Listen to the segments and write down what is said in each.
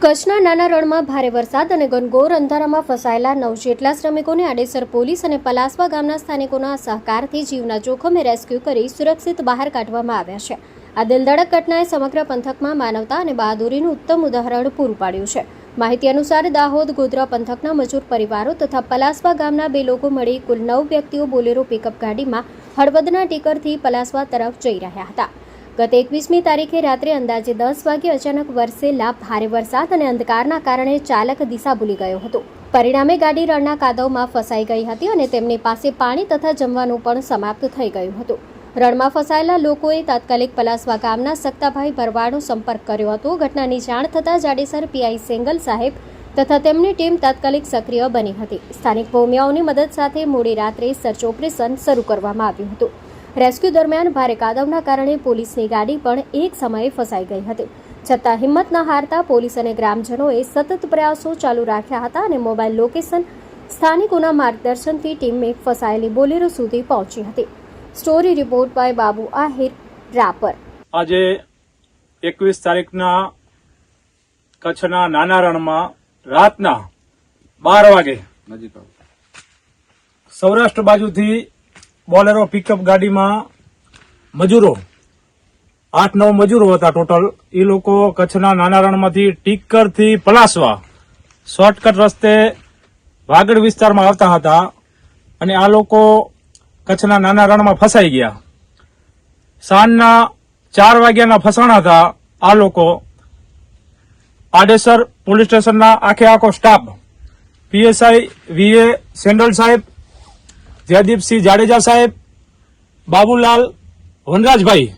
કચ્છના નાના રણમાં ભારે વરસાદ અને ઘનઘોર અંધારામાં ફસાયેલા 9 જેટલા શ્રમિકોને આડેસર પોલીસ અને પલાસવા ગામના સ્થાનિકોના સહકારથી જીવના જોખમે રેસ્ક્યુ કરી સુરક્ષિત બહાર કાઢવામાં આવ્યા છે. આ દિલધડક ઘટનાએ સમગ્ર પંથકમાં માનવતા અને બહાદુરીનું ઉત્તમ ઉદાહરણ પૂરું પાડ્યું છે. માહિતી અનુસાર દાહોદ ગોધરા પંથકના મજૂર પરિવારો તથા પલાસવા ગામના 2 લોકો મળી કુલ 9 વ્યક્તિઓ બોલેરો પિકઅપ ગાડીમાં હળવદના ટેકરથી પલાસવા તરફ જઈ રહ્યા હતા. ગત 21મી તારીખે રાત્રે અંદાજે 10 વાગે અચાનક વરસેલા ભારે વરસાદ અને અંધકારના કારણે ચાલક દિશા ભૂલી ગયો હતો. પરિણામે ગાડી રણના કાદવમાં ફસાઈ ગઈ હતી અને તેમની પાસે પાણી તથા જમવાનું પણ સમાપ્ત થઈ ગયું હતું. રણમાં ફસાયેલા લોકોએ તાત્કાલિક પલાસવા ગામના સક્તાભાઈ ભરવાડનો સંપર્ક કર્યો હતો. ઘટનાની જાણ થતાં જાડેસર પીઆઈ સેંગલ સાહેબ તથા તેમની ટીમ તાત્કાલિક સક્રિય બની હતી. સ્થાનિક ભૌમિયાઓની મદદ સાથે મોડી રાત્રે સર્ચ ઓપરેશન શરૂ કરવામાં આવ્યું હતું. રેસ્ક્યુ દરમિયાન ભારે કાદવના કારણે પોલીસની ગાડી પણ એક સમયે ફસાઈ ગઈ હતી. છતાં હિંમત ન હારતા પોલીસ અને ગ્રામજનોએ સતત પ્રયાસો ચાલુ રાખ્યા હતા અને મોબાઈલ લોકેશન સ્થાનિકોના માર્ગદર્શનથી ટીમે ફસાયેલી બોલેરો સુધી પહોંચી હતી. Story report by Babu Ahir, Rapar. આજે 21 તારીખના કચ્છના નાના રણમાં રાતના 12 વાગે સૌરાષ્ટ્ર બાજુથી બોલેરો પિકઅપ ગાડીમાં મજૂરો 8-9 મજૂરો હતા ટોટલ. એ લોકો કચ્છના નાના રણમાંથી ટીકરથી પલાસવા શોર્ટકટ રસ્તે વાગડ વિસ્તારમાં આવતા હતા અને આ લોકો કચ્છના નાના રણમાં ફસાઈ ગયા. સાંજના 4 વાગ્યાના ફસાણા હતા. આ લોકો આડેસર પોલીસ સ્ટેશનના આખો સ્ટાફ, પીએસઆઈ વીએ સેન્ડલ સાહેબ, જયદીપસિંહ જાડેજા સાહેબ, બાબુલાલ વનરાજભાઈ,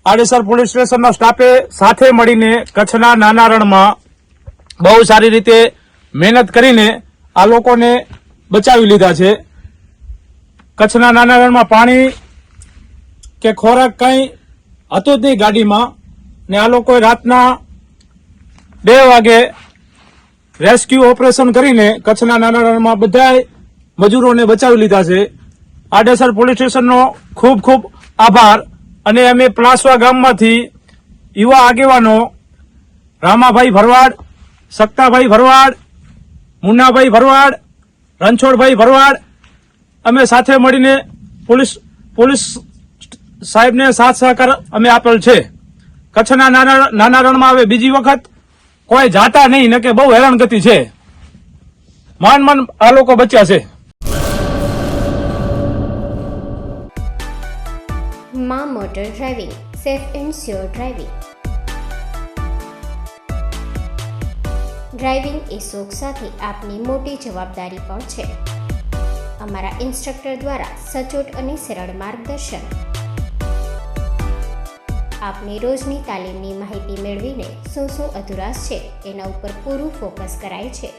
આડેસર પોલીસ સ્ટેશનના સ્ટાફે સાથે મળીને કચ્છના નાના રણમાં બહુ સારી રીતે મહેનત કરીને આ લોકોને બચાવી લીધા છે. કચ્છના નાના રણમાં પાણી કે ખોરાક કંઈ હતું જ નહીં ગાડીમાં ને આ લોકોએ રાતના 2 વાગે રેસ્ક્યુ ઓપરેશન કરીને કચ્છના નાના રણમાં બધાય મજૂરોને બચાવી લીધા છે. આડેસર પોલીસ સ્ટેશનનો ખૂબ ખૂબ આભાર. અને અમે પલાસવા ગામમાંથી યુવા આગેવાનો રામાભાઈ ભરવાડ, સક્તાભાઈ ભરવાડ, મુન્નાભાઈ ભરવાડ, રણછોડભાઈ ભરવાડ અમે સાથે મળીને પોલીસ સાહેબને સાથ સહકાર અમે આપેલ છે. કચ્છના નાના રણમાં હવે બીજી વખત કોઈ જાતા નહીં ને કે બહુ હેરાનગતિ છે. માન આ લોકો બચ્યા છે. માં motor driving, safe and sure driving. Driving એ શોખ સાથે આપની મોટી જવાબદારી પણ છે. અમારા ઇન્સ્ટ્રક્ટર દ્વારા સચોટ અને સરળ માર્ગદર્શન. આપની રોજની તાલીમની માહિતી મેળવીને શું અધુરાશ છે એના ઉપર પૂરું ફોકસ કરાય છે.